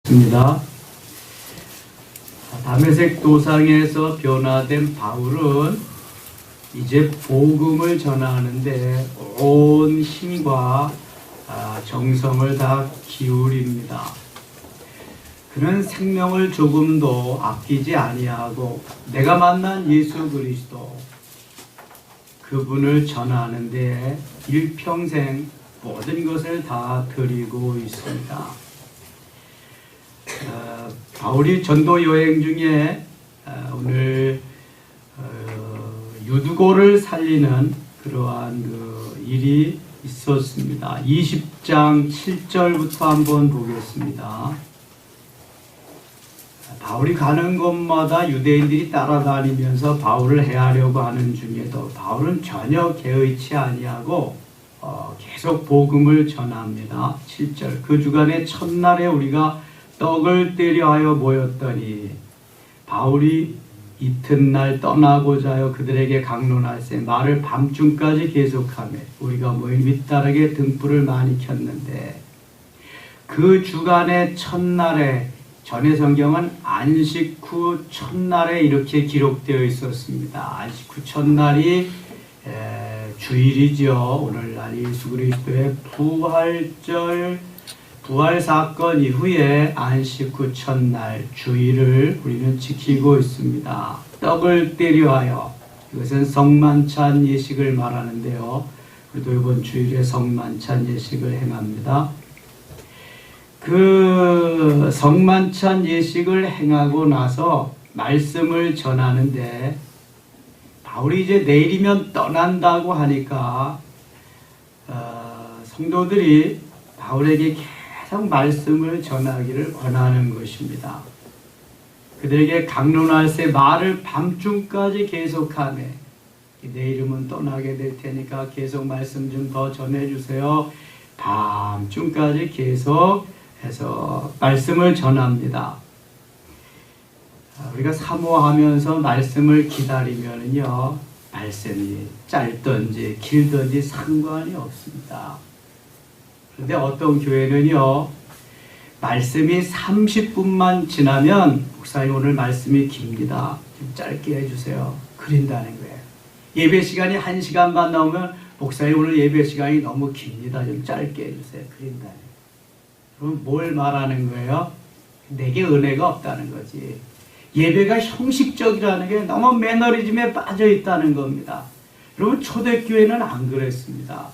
입니다. 다메섹 도상에서 변화된 바울은 이제 복음을 전하는데 온 힘과 정성을 다 기울입니다. 그는 생명을 조금도 아끼지 아니하고 내가 만난 예수 그리스도 그분을 전하는데 일평생 모든 것을 다 드리고 있습니다. 바울이 전도 여행 중에 오늘 유두고를 살리는 그러한 일이 있었습니다. 20장 7절부터 한번 보겠습니다. 바울이 가는 곳마다 유대인들이 따라다니면서 바울을 해하려고 하는 중에도 바울은 전혀 개의치 아니하고 계속 복음을 전합니다. 7절 그 주간의 첫날에 우리가 떡을 떼려 하여 모였더니 바울이 이튿날 떠나고자 하여 그들에게 강론할세 말을 밤중까지 계속하며 우리가 모인 윗다락에 등불을 많이 켰는데 그 주간의 첫날에 전의 성경은 안식 후 첫날에 이렇게 기록되어 있었습니다. 안식 후 첫날이 주일이죠. 오늘날 예수 그리스도의 부활 사건 이후에 안식 후 첫날 주일을 우리는 지키고 있습니다. 떡을 떼려 하여 이것은 성만찬 예식을 말하는데요. 우리도 이번 주일에 성만찬 예식을 행합니다. 그 성만찬 예식을 행하고 나서 말씀을 전하는데 바울이 이제 내일이면 떠난다고 하니까 성도들이 바울에게 계속 말씀을 전하기를 권하는 것입니다. 그들에게 강론할세 말을 밤중까지 계속하네. 내일이면 떠나게 될 테니까 계속 말씀 좀 더 전해주세요. 밤중까지 계속해서 말씀을 전합니다. 우리가 사모하면서 말씀을 기다리면요, 말씀이 짧든지 길든지 상관이 없습니다. 그런데 어떤 교회는요, 말씀이 30분만 지나면 목사님 오늘 말씀이 깁니다. 좀 짧게 해주세요. 그린다는 거예요. 예배 시간이 1시간만 나오면 목사님 오늘 예배 시간이 너무 깁니다. 좀 짧게 해주세요. 그린다는 거예요. 그럼 뭘 말하는 거예요? 내게 은혜가 없다는 거지. 예배가 형식적이라는 게 너무 매너리즘에 빠져 있다는 겁니다. 여러분 초대교회는 안 그랬습니다.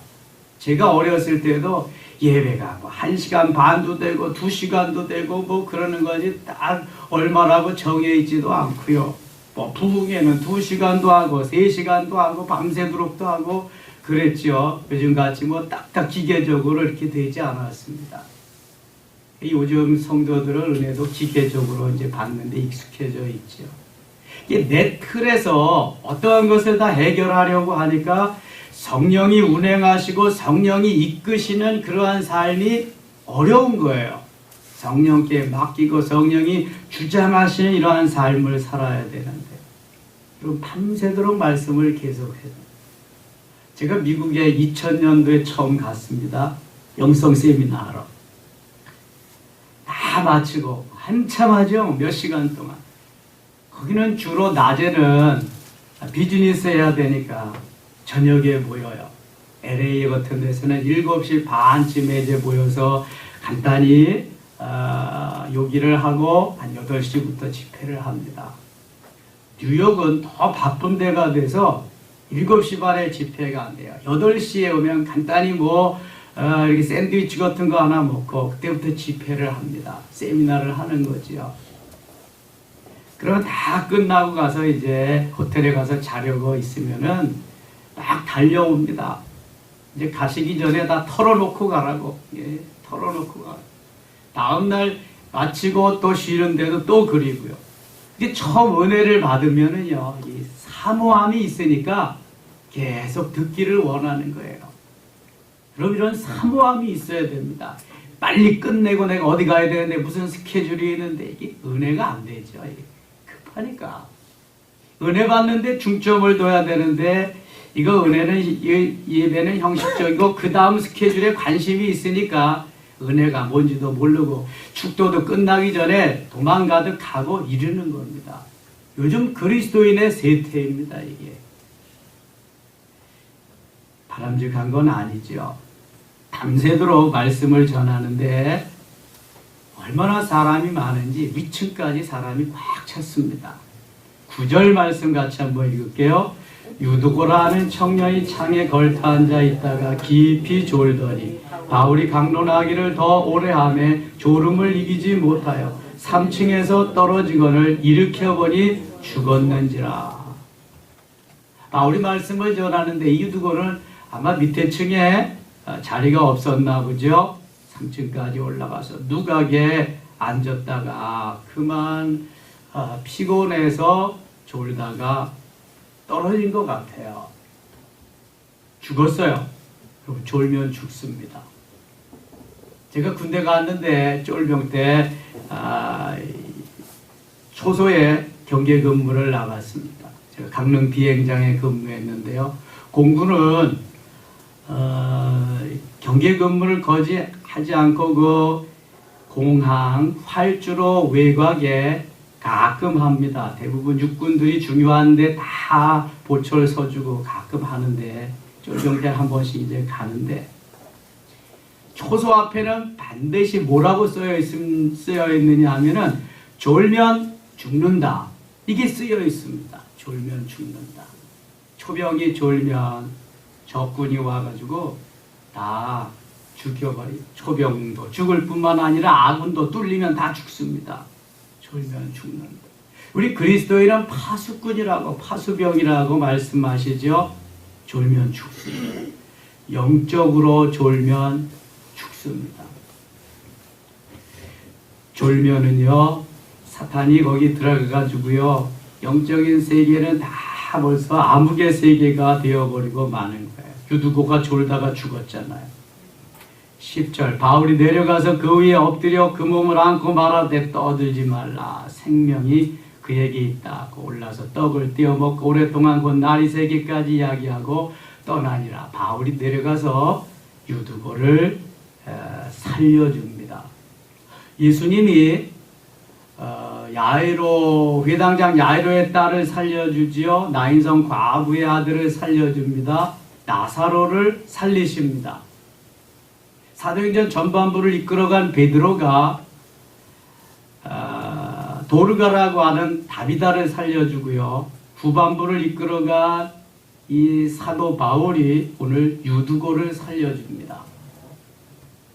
제가 어렸을 때도 예배가 뭐 1시간 반도 되고 2시간도 되고 뭐 그러는 거지 딱 얼마라고 정해 있지도 않고요. 뭐 부흥회는 2시간도 하고 3시간도 하고 밤새도록도 하고 그랬죠. 요즘같이 뭐 딱딱 기계적으로 이렇게 되지 않았습니다. 요즘 성도들은 은혜도 기계적으로 이제 받는데 익숙해져 있죠. 이게 내 틀에서 어떠한 것을 다 해결하려고 하니까 성령이 운행하시고 성령이 이끄시는 그러한 삶이 어려운 거예요. 성령께 맡기고 성령이 주장하시는 이러한 삶을 살아야 되는데 그럼 밤새도록 말씀을 계속해요. 제가 미국에 2000년도에 처음 갔습니다. 영성 세미나 하러. 다 마치고 한참 하죠. 몇 시간 동안. 거기는 주로 낮에는 비즈니스 해야 되니까 저녁에 모여요. LA 같은 데서는 7시 반쯤에 이제 모여서 간단히 요기를 하고 한 8시부터 집회를 합니다. 뉴욕은 더 바쁜 데가 돼서 7시 반에 집회가 안 돼요. 8시에 오면 간단히 이렇게 샌드위치 같은 거 하나 먹고 그때부터 집회를 합니다. 세미나를 하는 거지요. 그러면 다 끝나고 가서 이제 호텔에 가서 자려고 있으면은 막 달려옵니다. 이제 가시기 전에 다 털어놓고 가라고. 예, 털어놓고 가. 다음날 마치고 또 쉬는데도 또 그리고요. 이게 처음 은혜를 받으면은요, 이 사모함이 있으니까 계속 듣기를 원하는 거예요. 그럼 이런 사모함이 있어야 됩니다. 빨리 끝내고 내가 어디 가야 되는데 무슨 스케줄이 있는데 이게 은혜가 안 되죠. 이게 급하니까. 은혜 받는데 중점을 둬야 되는데 이거 은혜는 예배는 형식적이고 그 다음 스케줄에 관심이 있으니까 은혜가 뭔지도 모르고 축도도 끝나기 전에 도망가듯 하고 이르는 겁니다. 요즘 그리스도인의 세태입니다. 이게 바람직한 건 아니죠. 밤새도록 말씀을 전하는데 얼마나 사람이 많은지 위층까지 사람이 꽉 찼습니다. 9절 말씀 같이 한번 읽을게요. 유두고라 하는 청년이 창에 걸터 앉아 있다가 깊이 졸더니 바울이 강론하기를 더 오래 하매 졸음을 이기지 못하여 3층에서 떨어지거늘 일으켜보니 죽었는지라. 바울이 말씀을 전하는데 이 유두고는 아마 밑에 층에 자리가 없었나 보죠. 3층까지 올라가서 누각에 앉았다가 그만 피곤해서 졸다가 떨어진 것 같아요. 죽었어요. 여러분, 졸면 죽습니다. 제가 군대 갔는데 쫄병 때 초소에 경계 근무를 나갔습니다. 제가 강릉 비행장에 근무했는데요. 공군은 경계 근무를 거의 하지 않고 그 공항 활주로 외곽에 가끔 합니다. 대부분 육군들이 중요한데 다 보철 서주고 가끔 하는데 쫄병 때 한 번씩 이제 가는데 초소 앞에는 반드시 뭐라고 쓰여 있느냐 하면은 졸면 죽는다. 이게 쓰여 있습니다. 졸면 죽는다. 초병이 졸면 적군이 와가지고 다 죽여버리. 초병도 죽을 뿐만 아니라 아군도 뚫리면 다 죽습니다. 졸면 죽는다. 우리 그리스도인은 파수꾼이라고 파수병이라고 말씀하시죠. 졸면 죽습니다. 영적으로 졸면 죽습니다. 졸면은요, 사탄이 거기 들어가가지고요, 영적인 세계는 다 벌써 암흑의 세계가 되어버리고 마는 거예요. 유두고가 졸다가 죽었잖아요. 10절 바울이 내려가서 그 위에 엎드려 그 몸을 안고 말하되 떠들지 말라. 생명이 그에게 있다고 올라서 떡을 떼어 먹고 오랫동안 곧 날이 새기까지 이야기하고 떠나니라. 바울이 내려가서 유두고를 살려줍니다. 예수님이 야이로 회당장 야이로의 딸을 살려주지요. 나인성 과부의 아들을 살려줍니다. 나사로를 살리십니다. 사도행전 전반부를 이끌어간 베드로가 도르가라고 하는 다비다를 살려주고요. 후반부를 이끌어간 이 사도 바울이 오늘 유두고를 살려줍니다.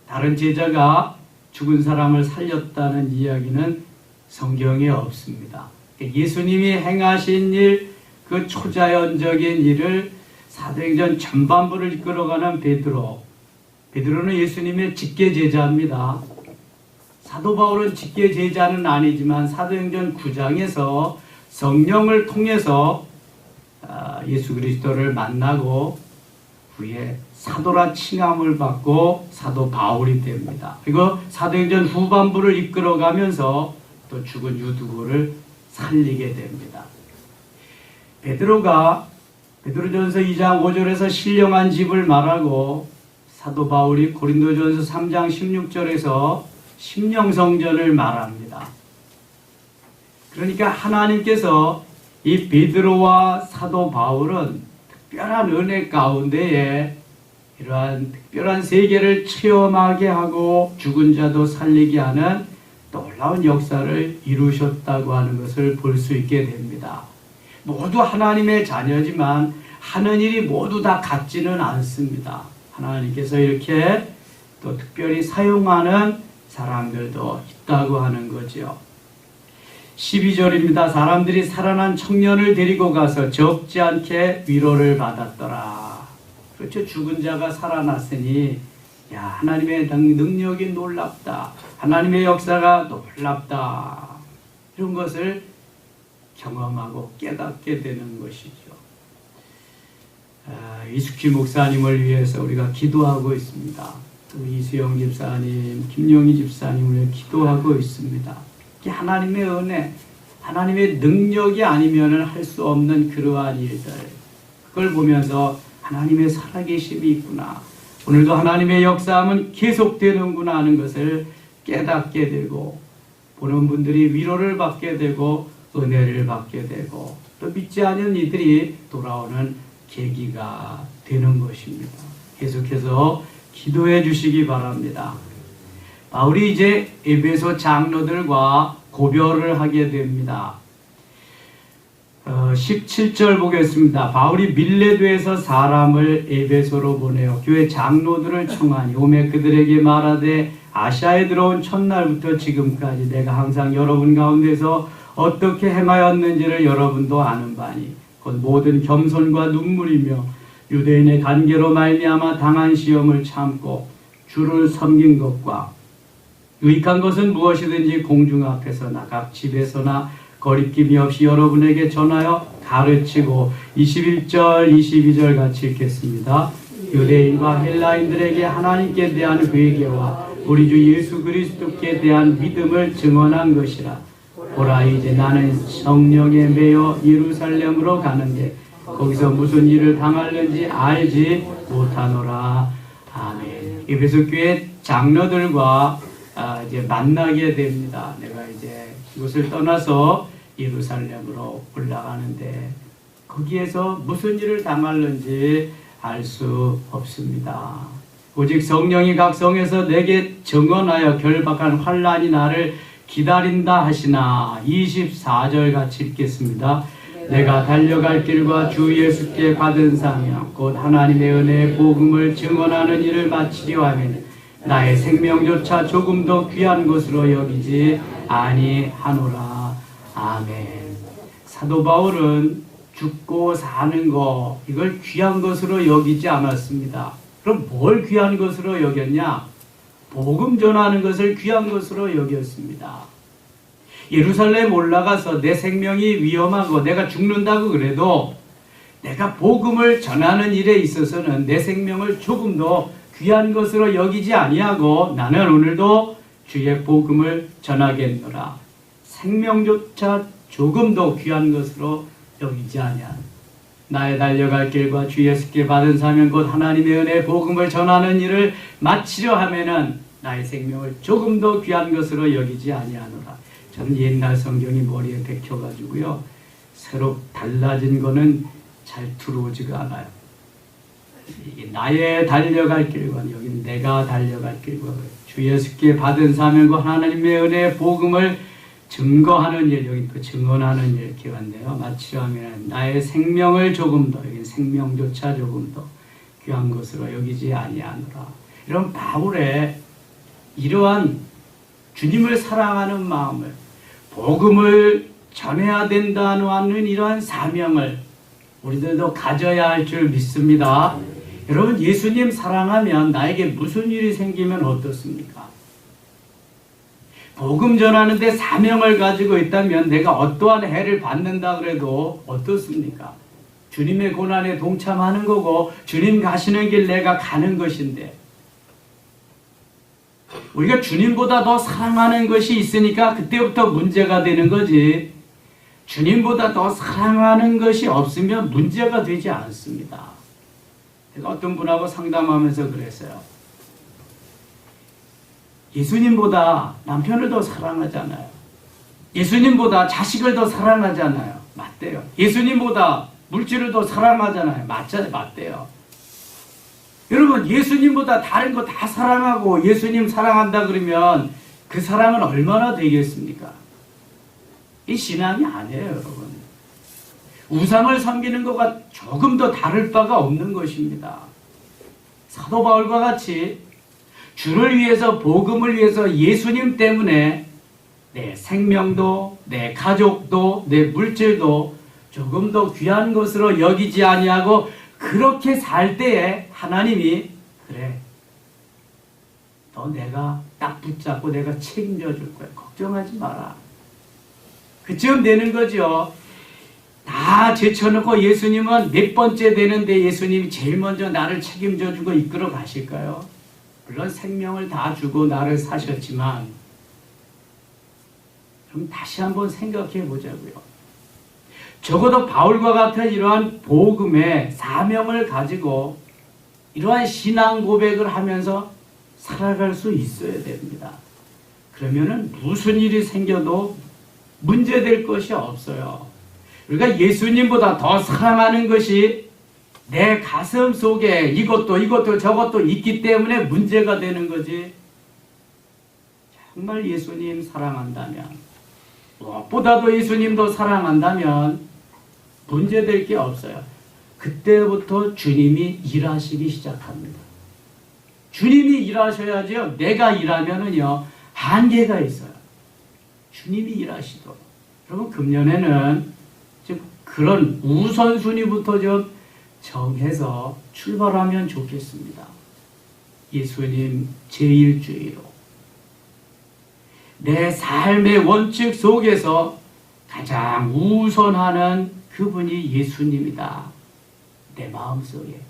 다른 제자가 죽은 사람을 살렸다는 이야기는 성경에 없습니다. 예수님이 행하신 일, 그 초자연적인 일을 사도행전 전반부를 이끌어가는 베드로는 예수님의 직계 제자입니다. 사도 바울은 직계 제자는 아니지만 사도행전 9장에서 성령을 통해서 예수 그리스도를 만나고 후에 사도라 칭함을 받고 사도 바울이 됩니다. 그리고 사도행전 후반부를 이끌어가면서 또 죽은 유두고를 살리게 됩니다. 베드로전서 2장 5절에서 신령한 집을 말하고 사도 바울이 고린도전서 3장 16절에서 심령성전을 말합니다. 그러니까 하나님께서 이 베드로와 사도 바울은 특별한 은혜 가운데에 이러한 특별한 세계를 체험하게 하고 죽은 자도 살리게 하는 놀라운 역사를 이루셨다고 하는 것을 볼 수 있게 됩니다. 모두 하나님의 자녀지만 하는 일이 모두 다 같지는 않습니다. 하나님께서 이렇게 또 특별히 사용하는 사람들도 있다고 하는 거죠. 12절입니다. 사람들이 살아난 청년을 데리고 가서 적지 않게 위로를 받았더라. 그렇죠. 죽은 자가 살아났으니 야, 하나님의 능력이 놀랍다. 하나님의 역사가 놀랍다. 이런 것을 경험하고 깨닫게 되는 것이죠. 이숙희 목사님을 위해서 우리가 기도하고 있습니다. 또 이수영 집사님, 김용희 집사님을 기도하고 있습니다. 이게 하나님의 은혜, 하나님의 능력이 아니면 할 수 없는 그러한 일들, 그걸 보면서 하나님의 살아계심이 있구나. 오늘도 하나님의 역사함은 계속되는구나 하는 것을 깨닫게 되고, 보는 분들이 위로를 받게 되고 은혜를 받게 되고 또 믿지 않은 이들이 돌아오는 계기가 되는 것입니다. 계속해서 기도해 주시기 바랍니다. 바울이 이제 에베소 장로들과 고별을 하게 됩니다. 17절 보겠습니다. 바울이 밀레도에서 사람을 에베소로 보내어 교회 장로들을 청하니 오매 그들에게 말하되 아시아에 들어온 첫날부터 지금까지 내가 항상 여러분 가운데서 어떻게 행하였는지를 여러분도 아는 바니 곧 모든 겸손과 눈물이며 유대인의 관계로 말미암아 당한 시험을 참고 주를 섬긴 것과 유익한 것은 무엇이든지 공중 앞에서나 각 집에서나 거리낌이 없이 여러분에게 전하여 가르치고 21절 22절 같이 읽겠습니다. 유대인과 헬라인들에게 하나님께 대한 회개와 우리 주 예수 그리스도께 대한 믿음을 증언한 것이라. 보라 이제 나는 성령에 매여 예루살렘으로 가는데 거기서 무슨 일을 당하는지 알지 못하노라. 아멘. 에베소 교회 장로들과 이제 만나게 됩니다. 내가 이제 이곳을 떠나서 예루살렘으로 올라가는데 거기에서 무슨 일을 당하는지 알 수 없습니다. 오직 성령이 각 성에서 내게 증언하여 결박한 환난이 나를 기다린다 하시나. 24절 같이 읽겠습니다. 내가 달려갈 길과 주 예수께 받은 사명 곧 하나님의 은혜의 복음을 증언하는 일을 마치려 하면 나의 생명조차 조금 더 귀한 것으로 여기지 아니하노라. 아멘. 사도 바울은 죽고 사는 거 이걸 귀한 것으로 여기지 않았습니다. 그럼 뭘 귀한 것으로 여겼냐? 복음 전하는 것을 귀한 것으로 여겼습니다. 예루살렘 올라가서 내 생명이 위험하고 내가 죽는다고 그래도 내가 복음을 전하는 일에 있어서는 내 생명을 조금 더 귀한 것으로 여기지 아니하고 나는 오늘도 주의 복음을 전하겠노라. 생명조차 조금 더 귀한 것으로 여기지 아니하노라. 나의 달려갈 길과 주 예수께 받은 사명 곧 하나님의 은혜의 복음을 전하는 일을 마치려 하면은 나의 생명을 조금 더 귀한 것으로 여기지 아니하노라. 저는 옛날 성경이 머리에 박혀가지고요, 새로 달라진 거는 잘 들어오지가 않아요. 나의 달려갈 길과 여기는 내가 달려갈 길과 주 예수께 받은 사명과 하나님의 은혜의 복음을 증거하는 일, 여기 또 증언하는 일 이렇게 왔네요. 마치려 하면 나의 생명을 조금 더, 여기 생명조차 조금 더 귀한 것으로 여기지 아니하노라. 이런 바울의 이러한 주님을 사랑하는 마음을, 복음을 전해야 된다는 이러한 사명을 우리들도 가져야 할 줄 믿습니다. 여러분, 예수님 사랑하면 나에게 무슨 일이 생기면 어떻습니까? 복음 전하는데 사명을 가지고 있다면 내가 어떠한 해를 받는다 그래도 어떻습니까? 주님의 고난에 동참하는 거고 주님 가시는 길 내가 가는 것인데, 우리가 주님보다 더 사랑하는 것이 있으니까 그때부터 문제가 되는 거지, 주님보다 더 사랑하는 것이 없으면 문제가 되지 않습니다. 제가 어떤 분하고 상담하면서 그랬어요. 예수님보다 남편을 더 사랑하잖아요. 예수님보다 자식을 더 사랑하잖아요. 맞대요. 예수님보다 물질을 더 사랑하잖아요. 맞대요. 여러분, 예수님보다 다른 거 다 사랑하고 예수님 사랑한다 그러면 그 사랑은 얼마나 되겠습니까? 이 신앙이 아니에요, 여러분. 우상을 섬기는 것과 조금 더 다를 바가 없는 것입니다. 사도 바울과 같이 주를 위해서, 복음을 위해서 예수님 때문에 내 생명도, 내 가족도, 내 물질도 조금 더 귀한 것으로 여기지 아니하고 그렇게 살 때에 하나님이, 그래, 너 내가 딱 붙잡고 내가 책임져 줄 거야. 걱정하지 마라. 그쯤 되는 거죠. 다 제쳐놓고 예수님은 몇 번째 되는데 예수님이 제일 먼저 나를 책임져 주고 이끌어 가실까요? 물론 생명을 다 주고 나를 사셨지만, 그럼 다시 한번 생각해 보자고요. 적어도 바울과 같은 이러한 복음의 사명을 가지고 이러한 신앙 고백을 하면서 살아갈 수 있어야 됩니다. 그러면은 무슨 일이 생겨도 문제될 것이 없어요. 우리가 예수님보다 더 사랑하는 것이 내 가슴 속에 이것도 저것도 있기 때문에 문제가 되는 거지. 정말 예수님 사랑한다면, 무엇보다도 예수님도 사랑한다면 문제될 게 없어요. 그때부터 주님이 일하시기 시작합니다. 주님이 일하셔야죠. 내가 일하면은요, 한계가 있어요. 주님이 일하시도록. 여러분, 금년에는 좀 그런 우선순위부터 좀 정해서 출발하면 좋겠습니다. 예수님 제1주의로. 내 삶의 원칙 속에서 가장 우선하는 그분이 예수님이다. 내 마음속에.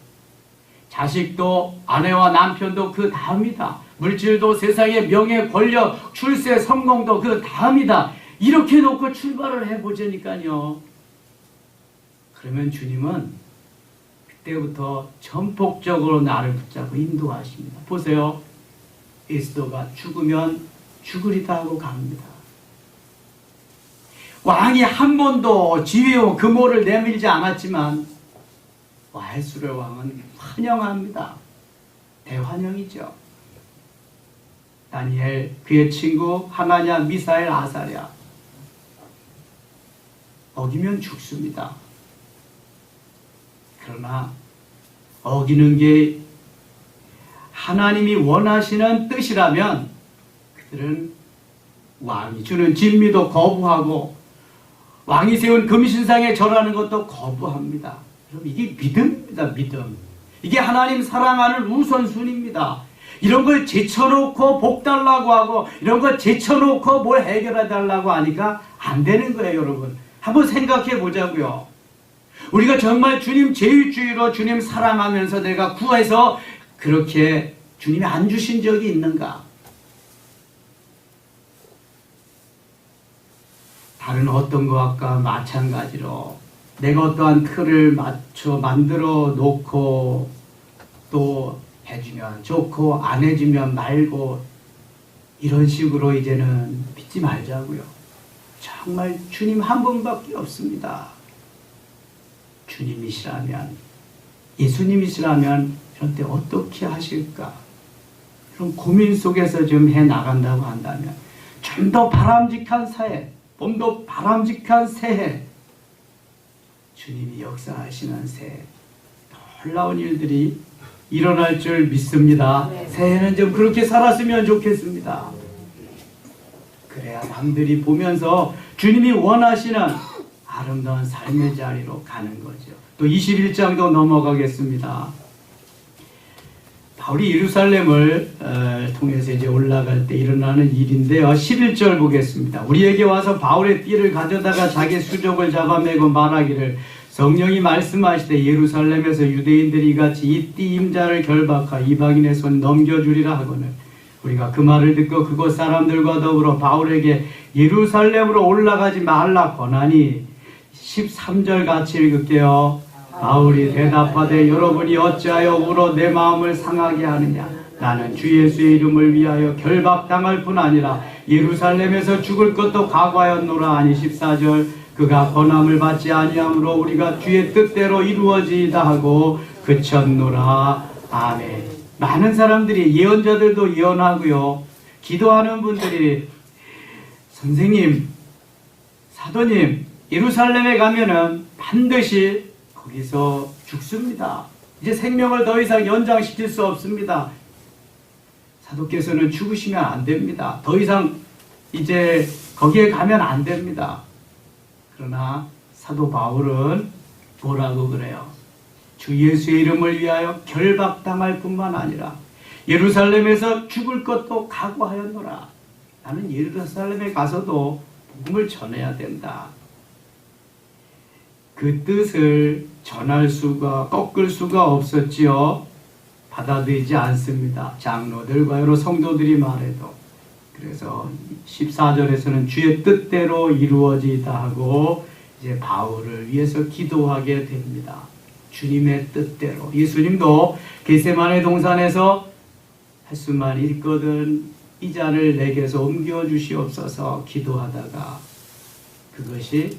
자식도 아내와 남편도 그 다음이다. 물질도 세상의 명예, 권력, 출세, 성공도 그 다음이다. 이렇게 놓고 출발을 해보자니까요. 그러면 주님은 그때부터 전폭적으로 나를 붙잡고 인도하십니다. 보세요. 에스더가 죽으면 죽으리다 하고 갑니다. 왕이 한 번도 지위와 금호를 내밀지 않았지만 와해수르 왕은 환영합니다. 대환영이죠. 다니엘, 그의 친구 하나냐, 미사엘, 아사랴 어기면 죽습니다. 그러나 어기는 게 하나님이 원하시는 뜻이라면 그들은 왕이 주는 진미도 거부하고 왕이 세운 금신상에 절하는 것도 거부합니다. 여러분, 이게 믿음입니다. 믿음. 이게 하나님 사랑하는 우선순위입니다. 이런 걸 제쳐놓고 복 달라고 하고 이런 걸 제쳐놓고 뭘 해결해 달라고 하니까 안 되는 거예요. 여러분, 한번 생각해 보자고요. 우리가 정말 주님 제1주의로 주님 사랑하면서 내가 구해서 그렇게 주님이 안 주신 적이 있는가? 다른 어떤 것과 마찬가지로 내가 어떠한 틀을 만들어 놓고 또 해주면 좋고 안 해주면 말고 이런 식으로 이제는 믿지 말자고요. 정말 주님 한 분밖에 없습니다. 주님이시라면, 예수님이시라면 이런 때 어떻게 하실까? 그런 고민 속에서 좀 해나간다고 한다면 좀 더 바람직한 사회, 좀 더 바람직한 새해, 주님이 역사하시는 새해, 놀라운 일들이 일어날 줄 믿습니다. 네. 새해는 좀 그렇게 살았으면 좋겠습니다. 그래야 남들이 보면서 주님이 원하시는 아름다운 삶의 자리로 가는 거죠. 또 21장도 넘어가겠습니다. 바울이 예루살렘을 통해서 이제 올라갈 때 일어나는 일인데요. 11절 보겠습니다. 우리에게 와서 바울의 띠를 가져다가 자기 수족을 잡아매고 말하기를 성령이 말씀하시되 예루살렘에서 유대인들이 이같이 이 띠 임자를 결박하 이방인의 손 넘겨주리라 하거늘 우리가 그 말을 듣고 그곳 사람들과 더불어 바울에게 예루살렘으로 올라가지 말라 권하니 13절 같이 읽을게요. 바울이 대답하되 여러분이 어찌하여 울어 내 마음을 상하게 하느냐. 나는 주 예수의 이름을 위하여 결박당할 뿐 아니라 예루살렘에서 죽을 것도 각오하였노라 하니 14절 그가 권함을 받지 아니하므로 우리가 주의 뜻대로 이루어지이다 하고 그쳤노라. 아멘. 많은 사람들이 예언자들도 예언하고요. 기도하는 분들이 선생님, 사도님 예루살렘에 가면은 반드시 거기서 죽습니다. 이제 생명을 더 이상 연장시킬 수 없습니다. 사도께서는 죽으시면 안 됩니다. 더 이상 이제 거기에 가면 안 됩니다. 그러나 사도 바울은 뭐라고 그래요? 주 예수의 이름을 위하여 결박당할 뿐만 아니라 예루살렘에서 죽을 것도 각오하였노라. 나는 예루살렘에 가서도 복음을 전해야 된다. 그 뜻을 전할 수가, 꺾을 수가 없었지요. 받아들이지 않습니다. 장로들과 여러 성도들이 말해도. 그래서 14절에서는 주의 뜻대로 이루어지다 하고 이제 바울을 위해서 기도하게 됩니다. 주님의 뜻대로. 예수님도 겟세마네 동산에서 할 수만 있거든 이 잔을 내게서 옮겨 주시옵소서 기도하다가 그것이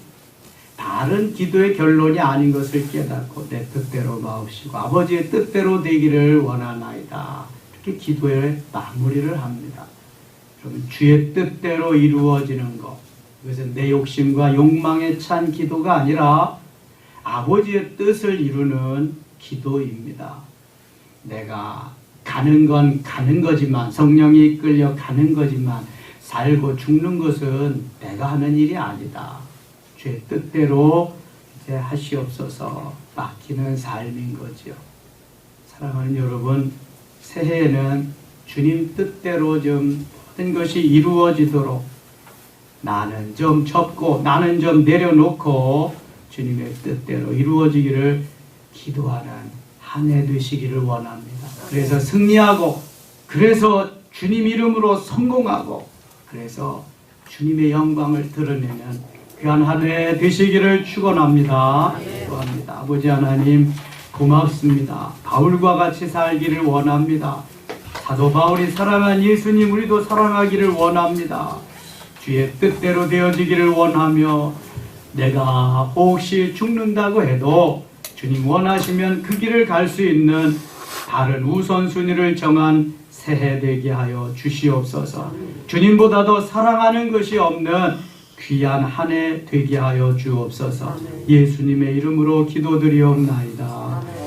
다른 기도의 결론이 아닌 것을 깨닫고 내 뜻대로 마옵시고 아버지의 뜻대로 되기를 원하나이다. 이렇게 기도의 마무리를 합니다. 그러면 주의 뜻대로 이루어지는 것, 그것은 내 욕심과 욕망에 찬 기도가 아니라 아버지의 뜻을 이루는 기도입니다. 내가 가는 건 가는 거지만, 성령이 이끌려 가는 거지만 살고 죽는 것은 내가 하는 일이 아니다. 주의 뜻대로 이제 하시옵소서 맡기는 삶인 거죠. 사랑하는 여러분, 새해에는 주님 뜻대로 좀 모든 것이 이루어지도록 나는 좀 접고 나는 좀 내려놓고 주님의 뜻대로 이루어지기를 기도하는 한 해 되시기를 원합니다. 그래서 승리하고, 그래서 주님 이름으로 성공하고, 그래서 주님의 영광을 드러내는 귀한 한 해 되시기를 축원합니다. 기도합니다. 아버지 하나님 고맙습니다. 바울과 같이 살기를 원합니다. 사도 바울이 사랑한 예수님 우리도 사랑하기를 원합니다. 주의 뜻대로 되어지기를 원하며 내가 혹시 죽는다고 해도 주님 원하시면 그 길을 갈 수 있는 다른 우선순위를 정한 새해 되게 하여 주시옵소서. 주님보다 더 사랑하는 것이 없는 귀한 한 해 되게 하여 주옵소서. 예수님의 이름으로 기도드리옵나이다.